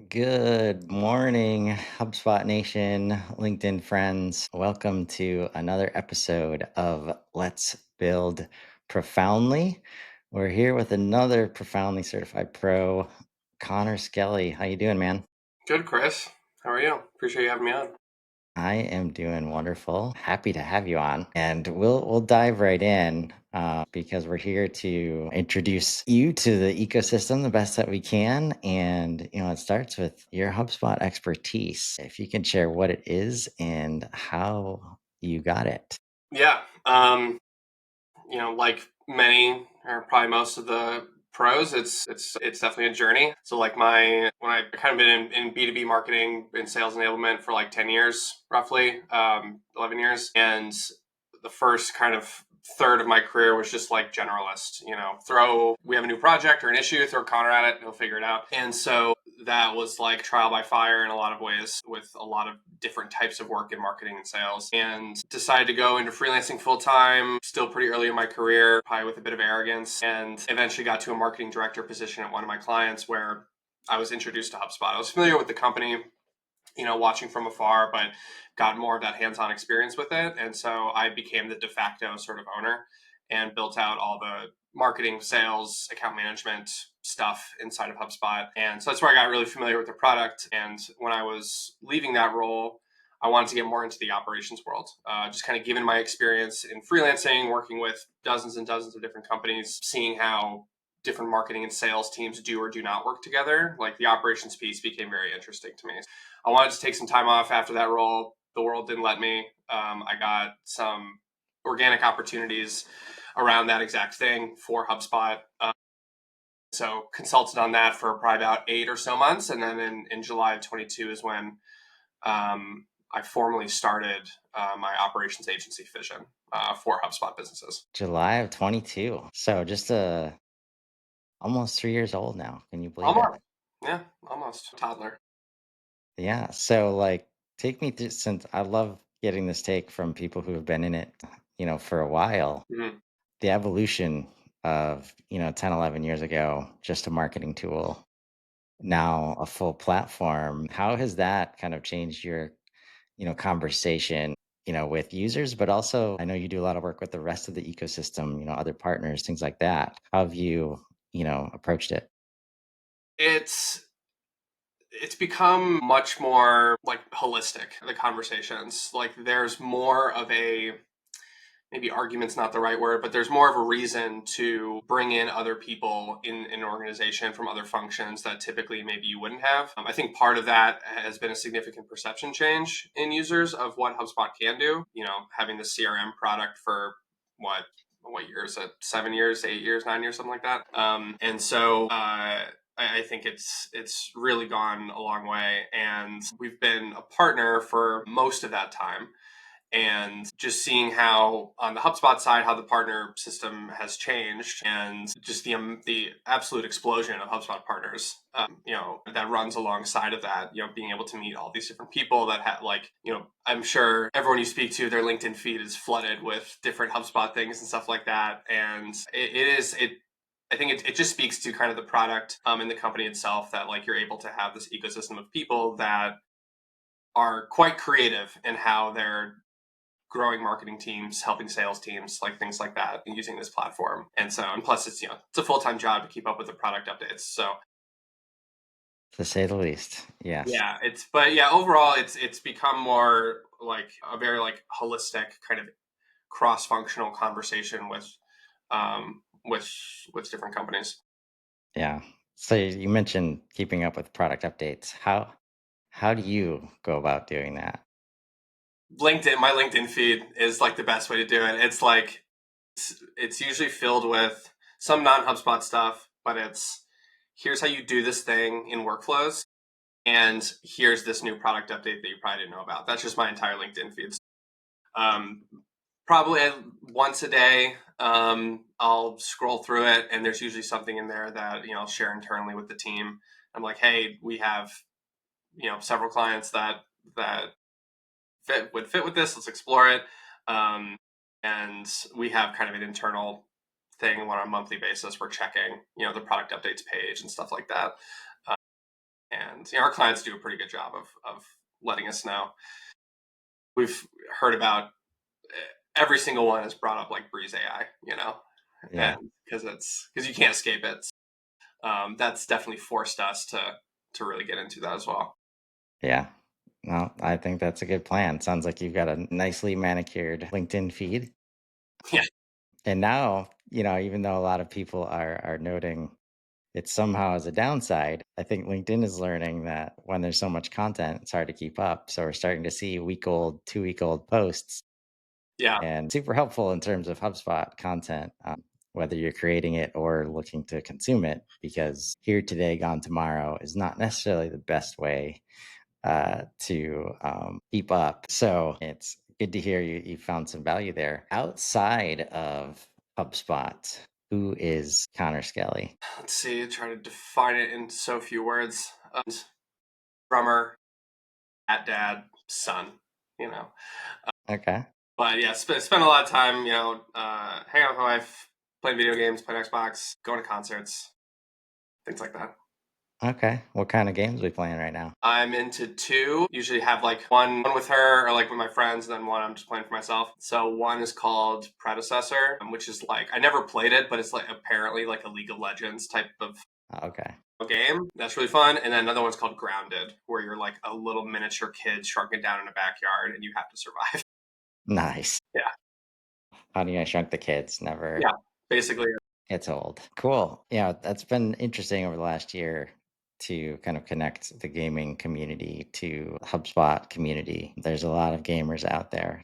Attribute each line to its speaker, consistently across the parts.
Speaker 1: Good morning, HubSpot Nation, LinkedIn friends. Welcome to another episode of Let's Build Profoundly. We're here with another profoundly certified pro, Connor Skelly. How you doing, man?
Speaker 2: Good, Chris. How are you? Appreciate you having me on.
Speaker 1: I am doing wonderful. Happy to have you on, and we'll dive right in because we're here to introduce you to the ecosystem the best that we can. And it starts with your HubSpot expertise. If you can share what it is and how you got it.
Speaker 2: Yeah. Like many or probably most of the pros, it's definitely a journey. So like when I kind of been in B2B marketing and sales enablement for like 10 years, roughly, 11 years. And the first kind of third of my career was just like generalist, we have a new project or an issue, throw Connor at it, he'll figure it out. And so that was like trial by fire in a lot of ways with a lot of different types of work in marketing and sales, and decided to go into freelancing full time, still pretty early in my career, probably with a bit of arrogance, and eventually got to a marketing director position at one of my clients where I was introduced to HubSpot. I was familiar with the company, watching from afar, but got more of that hands-on experience with it. And so I became the de facto sort of owner and built out all the marketing, sales, account management stuff inside of HubSpot. And so that's where I got really familiar with the product. And when I was leaving that role, I wanted to get more into the operations world. Just kind of given my experience in freelancing, working with dozens and dozens of different companies, seeing how different marketing and sales teams do or do not work together, like the operations piece became very interesting to me. I wanted to take some time off after that role. The world didn't let me. I got some organic opportunities around that exact thing for HubSpot. So consulted on that for probably about 8 or so months. And then in July of 22 is when I formally started my operations agency vision for HubSpot businesses.
Speaker 1: July of 22. So just almost 3 years old now. Can you believe it?
Speaker 2: Almost. Yeah, almost. Toddler.
Speaker 1: Yeah. So take me through, since I love getting this take from people who have been in it, for a while.
Speaker 2: Mhm.
Speaker 1: The evolution of 10, 11 years ago, just a marketing tool, now a full platform. How has that kind of changed your conversation with users, but also I know you do a lot of work with the rest of the ecosystem, other partners, things like that. How have you approached it?
Speaker 2: It's it's become much more like holistic, the conversations. Like there's more of a, maybe argument's not the right word, but there's more of a reason to bring in other people in an organization from other functions that typically maybe you wouldn't have. I think part of that has been a significant perception change in users of what HubSpot can do. Having the CRM product for what year is it? 7 years, 8 years, 9 years, something like that. And so I think it's really gone a long way, and we've been a partner for most of that time. And just seeing how on the HubSpot side, how the partner system has changed, and just the absolute explosion of HubSpot partners, that runs alongside of that, being able to meet all these different people that have I'm sure everyone you speak to, their LinkedIn feed is flooded with different HubSpot things and stuff like that. And I think it just speaks to kind of the product and the company itself, that like you're able to have this ecosystem of people that are quite creative in how they're growing marketing teams, helping sales teams, like things like that, and using this platform. And plus it's a full-time job to keep up with the product updates. So
Speaker 1: To say the least, yes.
Speaker 2: yeah, but yeah, overall it's become more like a very like holistic kind of cross-functional conversation um with with different companies.
Speaker 1: Yeah. So you mentioned keeping up with product updates. How do you go about doing that?
Speaker 2: My LinkedIn feed is like the best way to do it. It's like it's usually filled with some non-HubSpot stuff, but it's here's how you do this thing in workflows, and here's this new product update that you probably didn't know about. That's just my entire LinkedIn feed. Um, Probably once a day, I'll scroll through it, and there's usually something in there that I'll share internally with the team. I'm like, hey, we have several clients that would fit with this. Let's explore it. Um, and we have kind of an internal thing on a monthly basis. We're checking the product updates page and stuff like that. And our clients do a pretty good job of letting us know. We've heard about every single one is brought up like Breeze AI,
Speaker 1: Yeah.
Speaker 2: and because you can't escape it. That's definitely forced us to really get into that as well.
Speaker 1: Yeah. No, I think that's a good plan. Sounds like you've got a nicely manicured LinkedIn feed.
Speaker 2: Yeah,
Speaker 1: And now, even though a lot of people are noting it somehow as a downside, I think LinkedIn is learning that when there's so much content, it's hard to keep up. So we're starting to see week old, 2 week old posts,
Speaker 2: yeah,
Speaker 1: and super helpful in terms of HubSpot content, whether you're creating it or looking to consume it, because here today, gone tomorrow is not necessarily the best way to keep up. So it's good to hear you found some value there. Outside of HubSpot, who is Connor Skelly?
Speaker 2: let's see. Try to define it in so few words. Drummer, at dad, son. You know,
Speaker 1: Okay.
Speaker 2: but yeah, spend a lot of time. Hang out with my wife, playing video games, playing Xbox, going to concerts, things like that.
Speaker 1: Okay. What kind of games are we playing right now?
Speaker 2: I'm into two. Usually have like one with her or like with my friends, and then one I'm just playing for myself. So one is called Predecessor, which is like I never played it, but it's like apparently like a League of Legends type of
Speaker 1: Okay.
Speaker 2: game. That's really fun. And then another one's called Grounded, where you're like a little miniature kid shrunken down in a backyard and you have to survive.
Speaker 1: Nice.
Speaker 2: Yeah.
Speaker 1: Honey, I Shrunk the Kids. Never
Speaker 2: Yeah. Basically.
Speaker 1: gets old. Cool. Yeah, that's been interesting over the last year to kind of connect the gaming community to HubSpot community. There's a lot of gamers out there.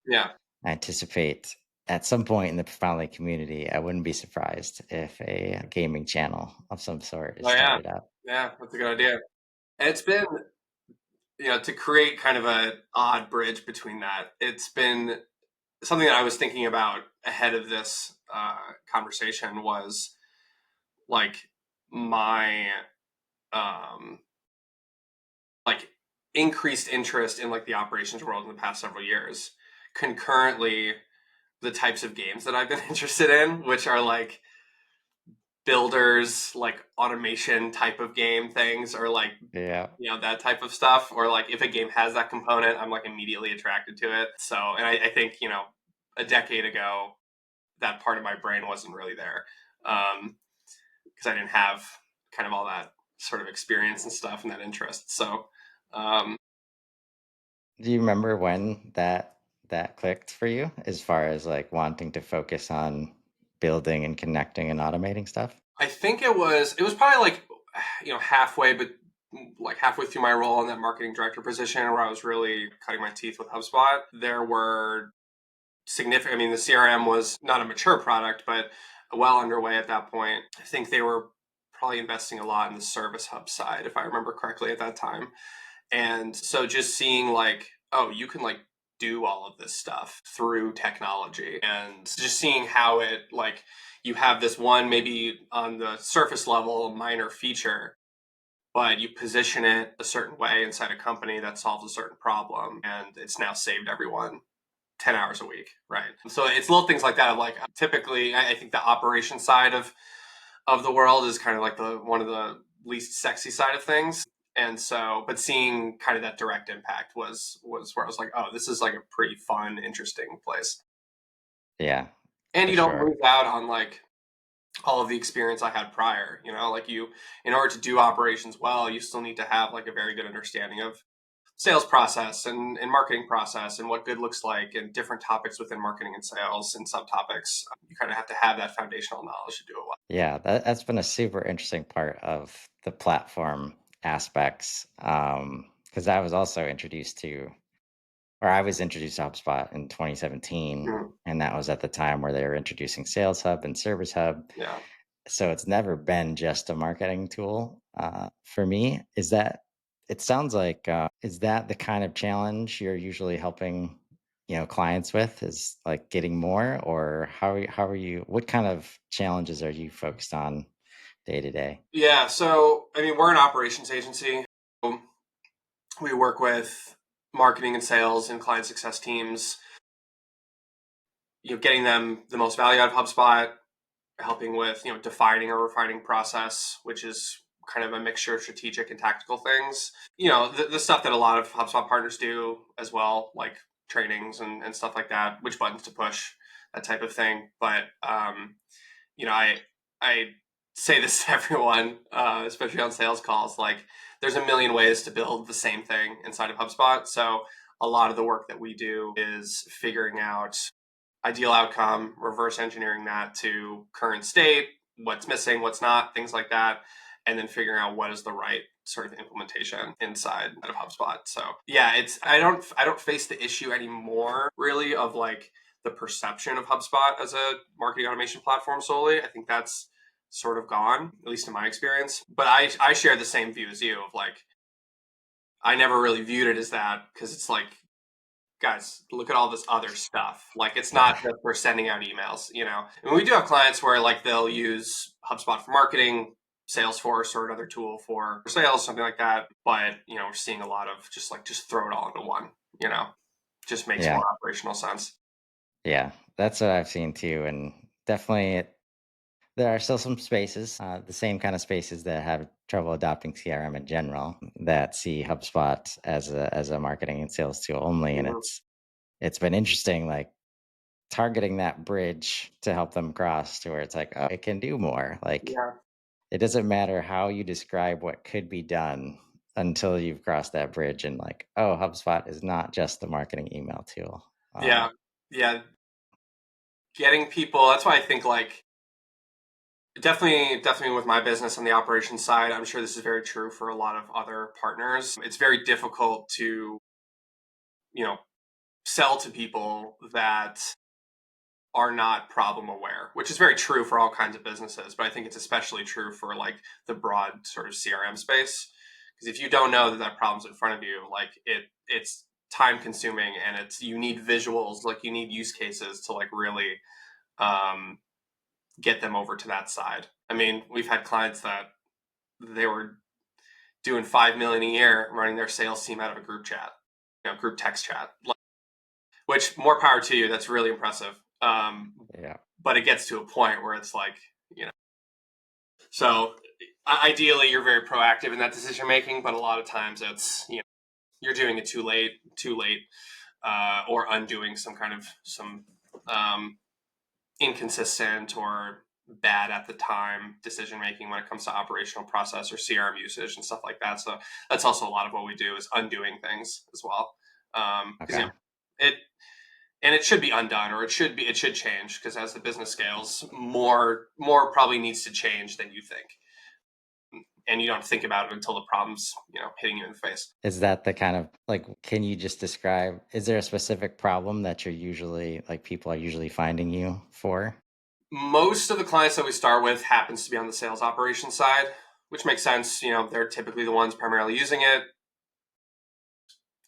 Speaker 2: Yeah.
Speaker 1: I anticipate at some point in the Profoundly community, I wouldn't be surprised if a gaming channel of some sort is
Speaker 2: Oh yeah.
Speaker 1: started up.
Speaker 2: Yeah. That's a good idea. And it's been, to create kind of a odd bridge between that, it's been something that I was thinking about ahead of this conversation was like my um, like increased interest in like the operations world in the past several years. Concurrently, the types of games that I've been interested in, which are like builders, like automation type of game things, or like
Speaker 1: Yeah.
Speaker 2: that type of stuff, or like if a game has that component, I'm like immediately attracted to it. So, and I think a decade ago that part of my brain wasn't really there because I didn't have kind of all that sort of experience and stuff and that interest. So, um,
Speaker 1: Do you remember when that clicked for you as far as like wanting to focus on building and connecting and automating stuff?
Speaker 2: I think it was probably like halfway, but like halfway through my role in that marketing director position where I was really cutting my teeth with HubSpot. There were significant. I mean, the CRM was not a mature product, but well underway at that point. I think they were probably investing a lot in the service hub side, if I remember correctly at that time. And so just seeing like, oh, you can like do all of this stuff through technology and just seeing how it like you have this one maybe on the surface level minor feature, but you position it a certain way inside a company that solves a certain problem and it's now saved everyone 10 hours a week, right? So it's little things like that. Like typically I think the operation side of the world is kind of like the one of the least sexy side of things. And so, but seeing kind of that direct impact was where I was like, oh, this is like a pretty fun, interesting place.
Speaker 1: Yeah,
Speaker 2: And
Speaker 1: for
Speaker 2: you don't
Speaker 1: sure.
Speaker 2: lose out on like all of the experience I had prior. Like in order to do operations well, you still need to have like a very good understanding of sales process and marketing process and what good looks like and different topics within marketing and sales and subtopics. You kind of have to have that foundational knowledge to do it well.
Speaker 1: Yeah, that's been a super interesting part of the platform aspects. Because I was also introduced to, or I was introduced to HubSpot in 2017,
Speaker 2: Mm,
Speaker 1: and that was at the time where they were introducing Sales Hub and Service Hub.
Speaker 2: yeah.
Speaker 1: So it's never been just a marketing tool for me. Is that? It sounds like is that the kind of challenge you're usually helping clients with? Is like getting more, or how are you? What kind of challenges are you focused on day to day?
Speaker 2: Yeah. So, I mean, we're an operations agency. So we work with marketing and sales and client success teams, getting them the most value out of HubSpot, helping with, defining or refining process, which is kind of a mixture of strategic and tactical things. The stuff that a lot of HubSpot partners do as well, like trainings and stuff like that, which buttons to push, that type of thing. But I say this to everyone, especially on sales calls, like there's a million ways to build the same thing inside of HubSpot. So a lot of the work that we do is figuring out ideal outcome, reverse engineering that to current state, what's missing, what's not, things like that, and then figuring out what is the right sort of implementation inside of HubSpot. So yeah, it's I don't face the issue anymore really of like the perception of HubSpot as a marketing automation platform solely. I think that's sort of gone, at least in my experience. But I share the same view as you of like I never really viewed it as that because it's like, guys, look at all this other stuff. Like it's not
Speaker 1: Yeah.
Speaker 2: just for sending out emails, you know. And we do have clients where like they'll use HubSpot for marketing, Salesforce or another tool for sales, something like that. But we're seeing a lot of just throw it all into one, you know. Just makes
Speaker 1: Yeah.
Speaker 2: more operational sense.
Speaker 1: Yeah. That's what I've seen too. And definitely there are still some spaces, the same kind of spaces that have trouble adopting CRM in general that see HubSpot as a marketing and sales tool only. And
Speaker 2: Mhm.
Speaker 1: it's been interesting, like targeting that bridge to help them cross to where it's like, oh, it can do more. Like
Speaker 2: Yeah.
Speaker 1: it doesn't matter how you describe what could be done until you've crossed that bridge and like, oh, HubSpot is not just the marketing email tool.
Speaker 2: Yeah. Yeah. Getting people, that's why I think like definitely with my business on the operations side, I'm sure this is very true for a lot of other partners. It's very difficult to, you know, sell to people that are not problem aware, which is very true for all kinds of businesses, but I think it's especially true for like the broad sort of CRM space. Because if you don't know that that problem's in front of you, like it's time consuming and it's you need visuals, like you need use cases to like really um, get them over to that side. I mean, we've had clients that they were doing 5 million a year running their sales team out of a group chat, group text chat. Which more power to you. That's really impressive.
Speaker 1: Yeah.
Speaker 2: But it gets to a point where it's like, you know, so ideally you're very proactive in that decision making, but a lot of times it's, you're doing it too late, or undoing some um, inconsistent or bad at the time decision making when it comes to operational process or CRM usage and stuff like that. So that's also a lot of what we do is undoing things as well. Because
Speaker 1: Okay.
Speaker 2: it and it should be undone or it should change because as the business scales, more probably needs to change than you think, and you don't think about it until the problem's hitting you in the face.
Speaker 1: Is that the kind of like, can you just describe, is there a specific problem that you're usually like people are usually finding you for?
Speaker 2: Most of the clients that we start with happens to be on the sales operations side, which makes sense. They're typically the ones primarily using it,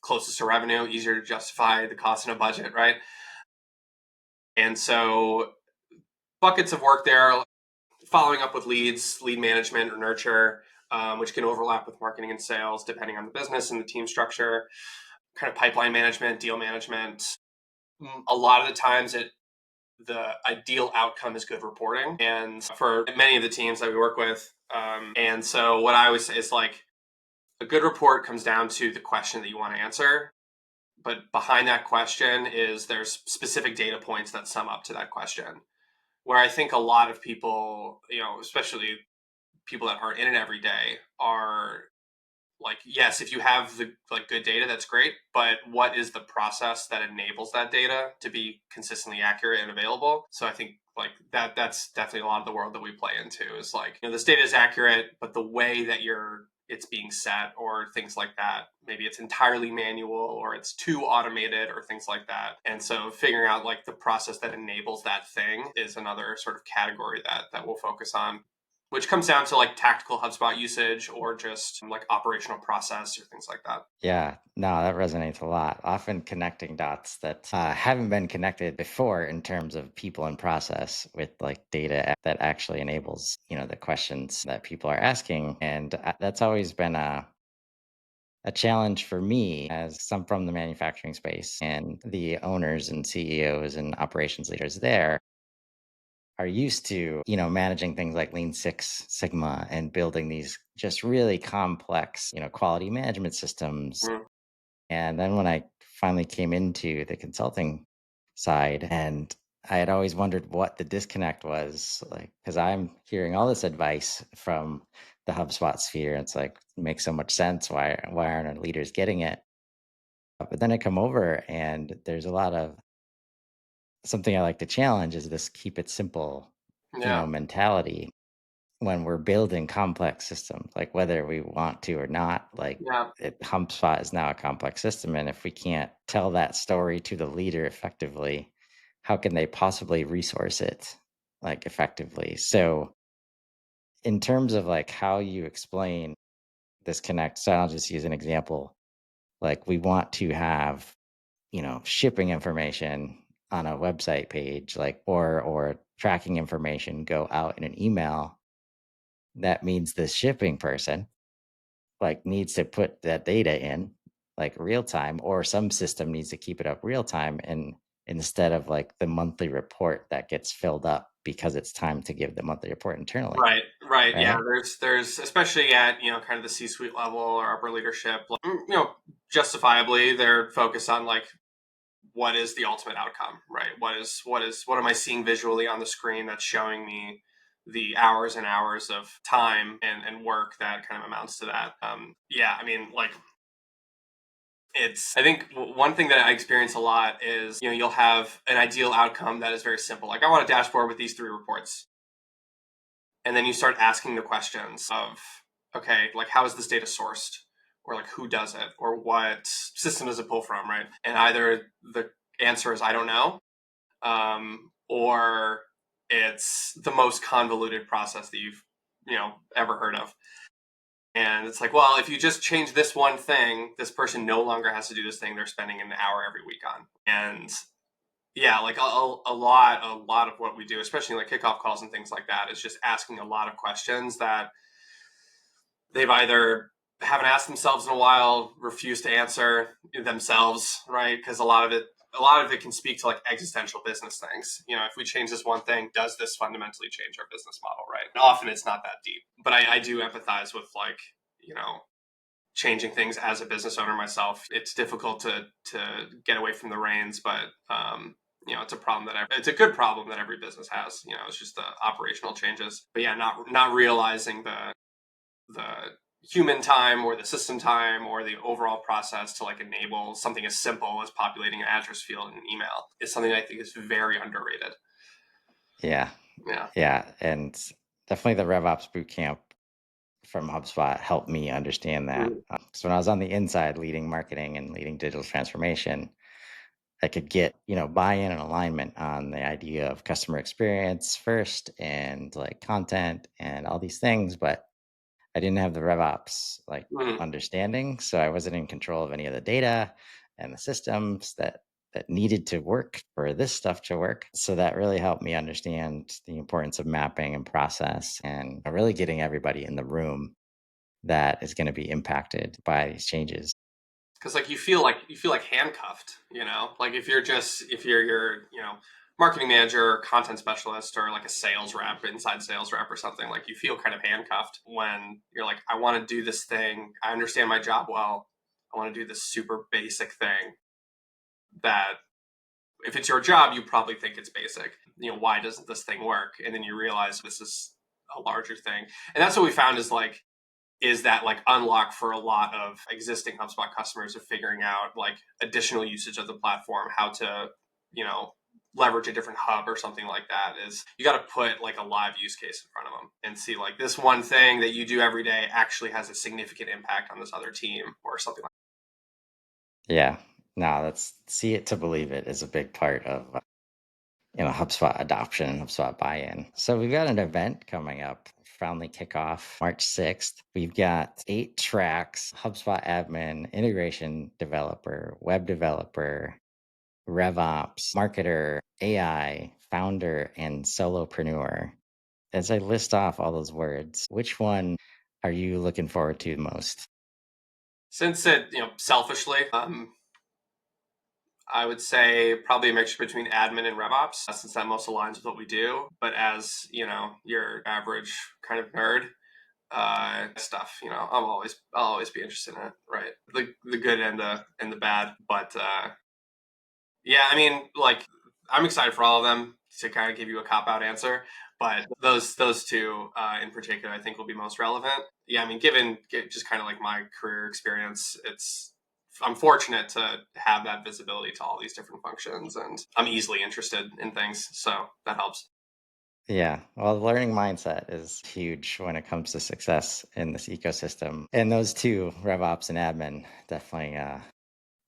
Speaker 2: closest to revenue, easier to justify the cost in a budget, right? And so buckets of work there, following up with leads, lead management or nurture, which can overlap with marketing and sales depending on the business and the team structure, kind of pipeline management, deal management. A lot of the times the ideal outcome is good reporting. And for many of the teams that we work with, and so what I always say is like a good report comes down to the question that you want to answer. But behind that question is there's specific data points that sum up to that question. Where I think a lot of people, especially people that aren't in it every day, are like, yes, if you have the like good data, that's great. But what is the process that enables that data to be consistently accurate and available? So I think like that's definitely a lot of the world that we play into is like, this data is accurate, but the way that it's being set or things like that, maybe it's entirely manual or it's too automated or things like that. And so figuring out like the process that enables that thing is another sort of category that we'll focus on, which comes down to like tactical HubSpot usage or just like operational process or things like that.
Speaker 1: Yeah, no, that resonates a lot. Often connecting dots that haven't been connected before in terms of people and process with like data that actually enables, the questions that people are asking. And that's always been a challenge for me as some from the manufacturing space and the owners and CEOs and operations leaders there are used to, managing things like Lean Six Sigma and building these just really complex, quality management systems.
Speaker 2: Mm.
Speaker 1: And then when I finally came into the consulting side, and I had always wondered what the disconnect was, like, because I'm hearing all this advice from the HubSpot sphere. It's like, it makes so much sense. Why aren't our leaders getting it? But then I come over and there's a lot of something I like to challenge is this keep it simple,
Speaker 2: Yeah.
Speaker 1: mentality when we're building complex systems, like whether we want to or not, like
Speaker 2: Yeah.
Speaker 1: HubSpot is now a complex system. And if we can't tell that story to the leader effectively, how can they possibly resource it like effectively? So in terms of like how you explain this connect, so I'll just use an example. Like we want to have, shipping information on a website page, like or tracking information go out in an email. That means the shipping person like needs to put that data in like real time, or some system needs to keep it up real time, and instead of like the monthly report that gets filled up because it's time to give the monthly report internally,
Speaker 2: Right, right. Yeah,
Speaker 1: right?
Speaker 2: there's especially at, kind of the C-suite level or upper leadership, like, justifiably they're focused on like what is the ultimate outcome, right? What am I seeing visually on the screen that's showing me the hours and hours of time and work that kind of amounts to that. Yeah, I mean, like I think one thing that I experience a lot is, you'll have an ideal outcome that is very simple. Like, I want a dashboard with these three reports. And then you start asking the questions of, okay, like, how is this data sourced? Or like, who does it? Or what system does it pull from, right? And either the answer is, I don't know, or it's the most convoluted process that you've, ever heard of. And it's like, well, if you just change this one thing, this person no longer has to do this thing they're spending an hour every week on. And yeah, like a lot of what we do, especially like kickoff calls and things like that, is just asking a lot of questions that they've either haven't asked themselves in a while, refused to answer themselves, right? Because a lot of it can speak to like existential business things. If we change this one thing, does this fundamentally change our business model, right? And often it's not that deep, but I do empathize with like, changing things as a business owner myself. It's difficult to get away from the reins, but it's a problem it's a good problem that every business has. It's just the operational changes. But yeah, not realizing the human time or the system time or the overall process to like enable something as simple as populating an address field in an email is something I think is very underrated.
Speaker 1: Yeah,
Speaker 2: Yeah.
Speaker 1: yeah, and definitely the RevOps boot camp from HubSpot helped me understand that.
Speaker 2: Mhm.
Speaker 1: Because when I was on the inside leading marketing and leading digital transformation, I could get, buy-in and alignment on the idea of customer experience first and like content and all these things, but I didn't have the RevOps like
Speaker 2: Mhm.
Speaker 1: understanding. So I wasn't in control of any of the data and the systems that needed to work for this stuff to work. So that really helped me understand the importance of mapping and process and really getting everybody in the room that is going to be impacted by these changes.
Speaker 2: Because like you feel like handcuffed, like if you're your marketing manager or content specialist or like a sales rep, inside sales rep or something, like you feel kind of handcuffed when you're like, I want to do this thing, I understand my job well, I want to do this super basic thing that if it's your job you probably think it's basic. Why doesn't this thing work? And then you realize this is a larger thing. And that's what we found is that like unlock for a lot of existing HubSpot customers of figuring out like additional usage of the platform, how to, you know, leverage a different hub or something like that. Is you got to put like a live use case in front of them and see like this one thing that you do every day actually has a significant impact on this other team or something like
Speaker 1: Yeah. No, that's see it to believe it is a big part of HubSpot adoption and HubSpot buy-in. So we've got an event coming up, Foundly Kickoff, March 6th. We've got 8 tracks: HubSpot admin, integration developer, web developer, RevOps, marketer, AI, founder, and solopreneur. As I list off all those words, which one are you looking forward to the most?
Speaker 2: since it, selfishly, I would say probably a mixture between admin and RevOps, since that most aligns with what we do. But as your average kind of nerd, stuff, I'll always be interested in it, right? The good and the bad. But yeah, I mean, like, I'm excited for all of them, to kind of give you a cop out answer. But those two in particular, I think, will be most relevant. Yeah, I mean, given just kind of like my career experience, I'm fortunate to have that visibility to all these different functions, and I'm easily interested in things, so that helps.
Speaker 1: Yeah. Well, the learning mindset is huge when it comes to success in this ecosystem. And those two, RevOps and admin, definitely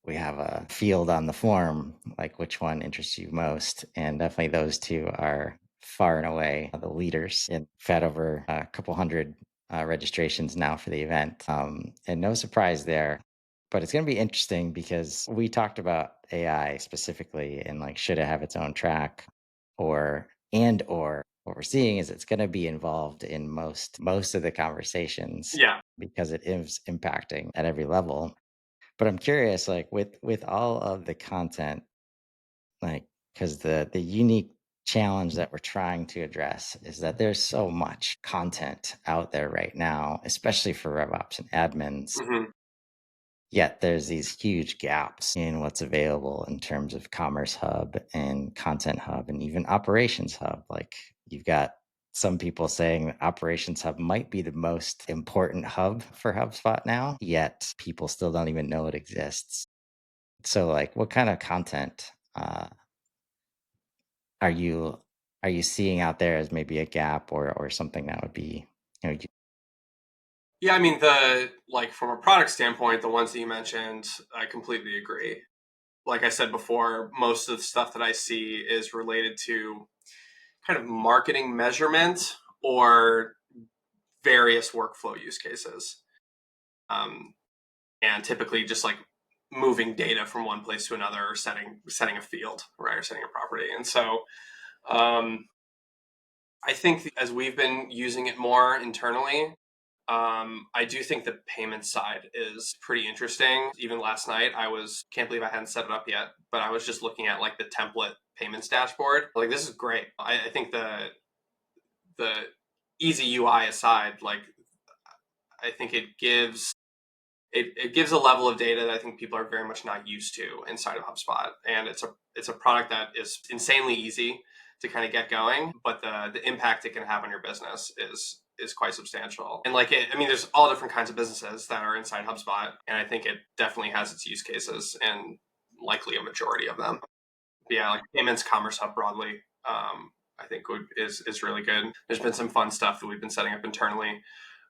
Speaker 1: we have a field on the form, like which one interests you most. And definitely those two are far and away the leaders. And we've had over a couple hundred registrations now for the event. And no surprise there. But it's going to be interesting because we talked about AI specifically and like, should it have its own track or what we're seeing is it's going to be involved in most of the conversations
Speaker 2: Yeah.
Speaker 1: because it is impacting at every level. But I'm curious, like with all of the content, like because the unique challenge that we're trying to address is that there's so much content out there right now, especially for RevOps and admins.
Speaker 2: Hmm.
Speaker 1: Yet there's these huge gaps in what's available in terms of Commerce Hub and Content Hub and even Operations Hub. Like you've got some people saying that Operations Hub might be the most important hub for HubSpot now, yet people still don't even know it exists. So, like, what kind of content are you seeing out there as maybe a gap or something that would be, you
Speaker 2: Yeah, I mean, the like from a product standpoint, the ones that you mentioned, I completely agree. Like I said before, most of the stuff that I see is related to kind of marketing measurement or various workflow use cases. Um, and typically just like moving data from one place to another, or setting a field, right, or setting a property. And so um, I think as we've been using it more internally, I do think the payment side is pretty interesting. Even last night, can't believe I hadn't set it up yet, but I was just looking at like the template payments dashboard. Like, this is great. I think the easy UI aside, like, I think it gives a level of data that I think people are very much not used to inside of HubSpot, and it's a product that is insanely easy to kind of get going, but the impact it can have on your business is quite substantial. And like I mean, there's all different kinds of businesses that are inside HubSpot, and I think it definitely has its use cases, and likely a majority of them. But yeah, like payments, Commerce Hub broadly, I think is really good. There's been some fun stuff that we've been setting up internally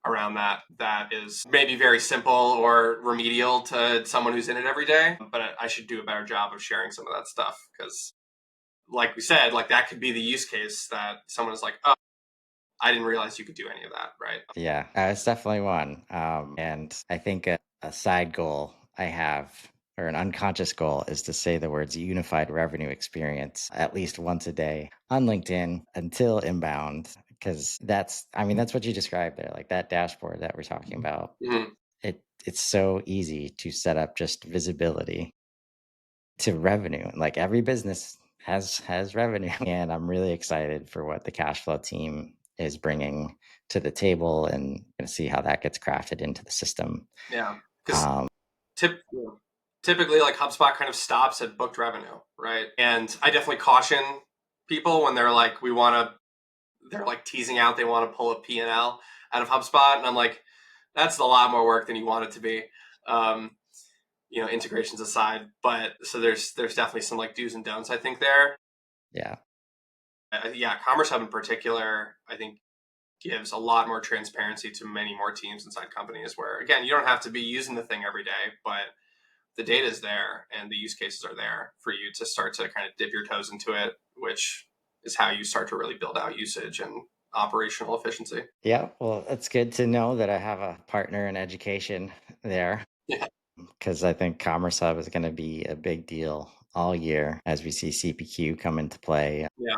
Speaker 2: around that is maybe very simple or remedial to someone who's in it every day, but I should do a better job of sharing some of that stuff, because like we said, like that could be the use case that someone is like, oh, I didn't realize you could do any of that, right?
Speaker 1: yeah, it's definitely one. And I think a side goal I have, or an unconscious goal, is to say the words unified revenue experience at least once a day on LinkedIn until inbound. Because I mean, that's what you described there, like that dashboard that we're talking about.
Speaker 2: Mm-hmm.
Speaker 1: It's so easy to set up just visibility to revenue. Like every business has revenue, and I'm really excited for what the cash flow team is bringing to the table, and gonna see how that gets crafted into the system.
Speaker 2: Yeah, because
Speaker 1: Um,
Speaker 2: typically, like, HubSpot kind of stops at booked revenue, right? And I definitely caution people when they're like teasing out they want to pull a P&L out of HubSpot, and I'm like, that's a lot more work than you want it to be. Um, integrations aside, but so there's definitely some like do's and don'ts, I think, there.
Speaker 1: yeah,
Speaker 2: Yeah, Commerce Hub in particular, I think, gives a lot more transparency to many more teams inside companies, where again, you don't have to be using the thing every day, but the data is there and the use cases are there for you to start to kind of dip your toes into it, which is how you start to really build out usage and operational efficiency.
Speaker 1: yeah. Well, it's good to know that I have a partner in education there,
Speaker 2: Yeah.
Speaker 1: because I think Commerce Hub is going to be a big deal all year as we see CPQ come into play
Speaker 2: Yeah.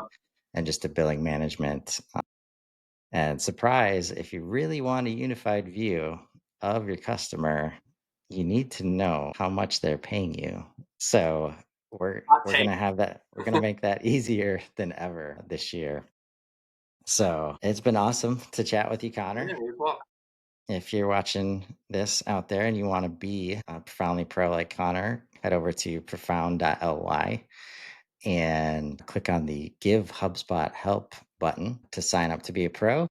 Speaker 1: and just a billing management. And surprise, if you really want a unified view of your customer, you need to know how much they're paying you. So
Speaker 2: Hot
Speaker 1: we're
Speaker 2: take.
Speaker 1: gonna have that. We're gonna make that easier than ever this year. So it's been awesome to chat with you,
Speaker 2: Yeah,
Speaker 1: Connor.
Speaker 2: you as well.
Speaker 1: If you're watching this out there and you want to be a profoundly pro like Connor, head over to profound.ly and click on the Give HubSpot Help button to sign up to be a pro.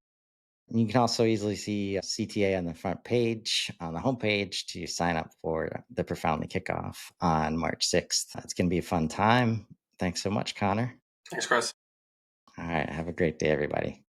Speaker 1: And you can also easily see CTA on the front page, on the homepage, to sign up for the Profoundly Kickoff on March 6th. It's going to be a fun time. Thanks so much, Connor.
Speaker 2: Thanks, Chris.
Speaker 1: All right. Have a great day, everybody.